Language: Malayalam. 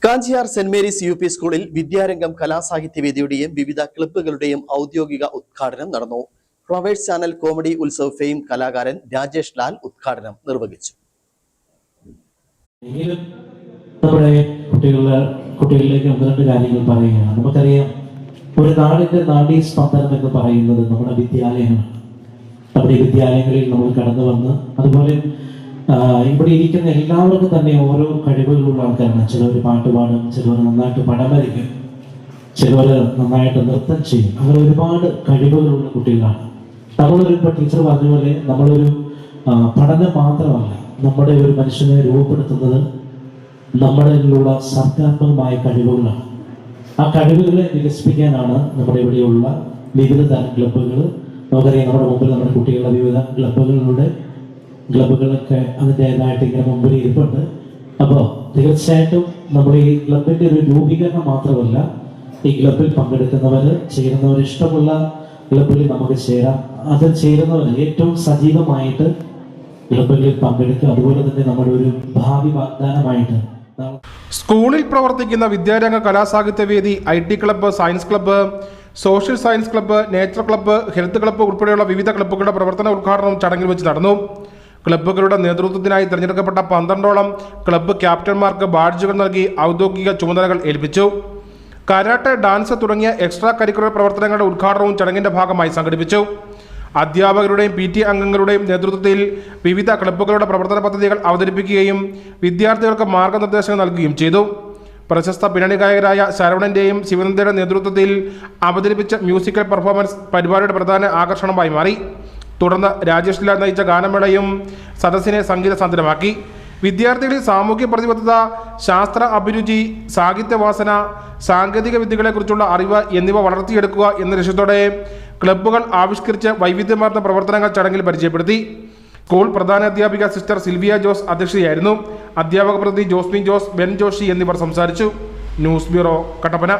Kanchiyar Saint Mary's U P സ്കൂളിൽ വിദ്യാരംഗം കലാസാഹിത്യവേദിയുടെയും വിവിധ ക്ലബ്ബുകളുടെയും ഔദ്യോഗിക ഉദ്ഘാടനം നടന്നു. Flowers channel comedy Utsav fame കലാകാരൻ രാജേഷ് ലാൽ ഉദ്ഘാടനം നിർവഹിച്ചു. നമ്മുടെ കുട്ടികളിലേക്ക് ഒന്ന് രണ്ട് കാര്യങ്ങൾ പറയുകയാണ്. നമുക്കറിയാം, ഒരു നാടിന്റെ നാഡീ സ്പന്ദനം എന്ന് പറയുന്നത് നമ്മുടെ വിദ്യാലയങ്ങളാണ്. നമ്മുടെ വിദ്യാലയങ്ങളിൽ നമ്മൾ കടന്നു വന്ന് അതുപോലെ ഇവിടെ ഇരിക്കുന്ന എല്ലാവർക്കും തന്നെ ഓരോ കഴിവുകളുള്ള ആൾക്കാരാണ്. ചിലവർ പാട്ട് പാടും, ചിലവർ നന്നായിട്ട് പടം വരയ്ക്കും, ചിലവർ നന്നായിട്ട് നൃത്തം ചെയ്യും. അങ്ങനെ ഒരുപാട് കഴിവുകളുള്ള കുട്ടികളാണ്. ഇപ്പോൾ ടീച്ചർ പറഞ്ഞ പോലെ നമ്മളൊരു പഠനം മാത്രമല്ല, നമ്മുടെ ഒരു മനുഷ്യനെ രൂപപ്പെടുത്തുന്നത് നമ്മളിലുള്ള സർഗാത്മകമായ കഴിവുകളാണ്. ആ കഴിവുകളെ വികസിപ്പിക്കാനാണ് നമ്മുടെ ഇവിടെയുള്ള വിവിധ തരം ക്ലബ്ബുകൾ. നമുക്കറിയാം, നമ്മുടെ മുമ്പിൽ നമ്മുടെ കുട്ടികളുടെ വിവിധ ക്ലബ്ബുകളൊക്കെ അതിൻ്റെതായിട്ട് ഇങ്ങനെ മുമ്പിൽ ഇരിപ്പുണ്ട്. അപ്പോൾ തീർച്ചയായിട്ടും നമ്മൾ ഈ ക്ലബിൻ്റെ ഒരു രൂപീകരണം മാത്രമല്ല, ഈ ക്ലബിൽ പങ്കെടുക്കുന്നവർ ചേരുന്നവർ ഇഷ്ടമുള്ള ക്ലബിൽ നമുക്ക് ചേരാം. അത് ചേരുന്നവർ ഏറ്റവും സജീവമായിട്ട് ക്ലബുകളിൽ പങ്കെടുക്കുക. അതുപോലെ തന്നെ നമ്മുടെ ഒരു ഭാവി വാഗ്ദാനമായിട്ട് സ്കൂളിൽ പ്രവർത്തിക്കുന്ന വിദ്യാരംഗ Kalasahithyavedi, IT club, science club, social science club, nature club, health club ഉൾപ്പെടെയുള്ള വിവിധ ക്ലബ്ബുകളുടെ പ്രവർത്തന ഉദ്ഘാടനവും ചടങ്ങിൽ വെച്ച് നടന്നു. ക്ലബ്ബുകളുടെ നേതൃത്വത്തിനായി തിരഞ്ഞെടുക്കപ്പെട്ട 12ഓളം ക്ലബ്ബ് ക്യാപ്റ്റന്മാർക്ക് ബാഡ്ജുകൾ നൽകി ഔദ്യോഗിക ചുമതലകൾ ഏൽപ്പിച്ചു. കരാട്ടെ, ഡാൻസ് തുടങ്ങിയ എക്സ്ട്രാ കരിക്കുലർ പ്രവർത്തനങ്ങളുടെ ഉദ്ഘാടനവും ചടങ്ങിന്റെ ഭാഗമായി സംഘടിപ്പിച്ചു. അധ്യാപകരുടെയും PT അംഗങ്ങളുടെയും നേതൃത്വത്തിൽ വിവിധ ക്ലബ്ബുകളുടെ പ്രവർത്തന പദ്ധതികൾ അവതരിപ്പിക്കുകയും വിദ്യാർത്ഥികൾക്ക് മാർഗനിർദ്ദേശങ്ങൾ നൽകുകയും ചെയ്തു. പ്രശസ്ത പിന്നണി ഗായകരായ ശരവണന്റെയും ശിവനന്ദയുടെ നേതൃത്വത്തിൽ അവതരിപ്പിച്ച മ്യൂസിക്കൽ പെർഫോമൻസ് പരിപാടിയുടെ പ്രധാന ആകർഷണമായി മാറി. തുടർന്ന് രാജേഷ് ലാൽ നയിച്ച ഗാനമേളയും സദസ്സിനെ സംഗീത സാന്ദ്രമാക്കി. വിദ്യാർത്ഥികളിൽ സാമൂഹ്യ പ്രതിബദ്ധത, ശാസ്ത്ര അഭിരുചി, സാഹിത്യവാസന, സാങ്കേതിക വിദ്യകളെക്കുറിച്ചുള്ള അറിവ് എന്നിവ വളർത്തിയെടുക്കുക എന്ന ലക്ഷ്യത്തോടെ ക്ലബ്ബുകൾ ആവിഷ്കരിച്ച വൈവിധ്യമാർന്ന പ്രവർത്തനങ്ങൾ ചടങ്ങിൽ പരിചയപ്പെടുത്തി. സ്കൂൾ പ്രധാനാധ്യാപിക സിസ്റ്റർ സിൽവിയ ജോസ് അധ്യക്ഷയായിരുന്നു. അധ്യാപക പ്രതിനിധി ജോസ്മിൻ ജോസ്, ബെൻ ജോഷി എന്നിവർ സംസാരിച്ചു. News bureau, Kattappana.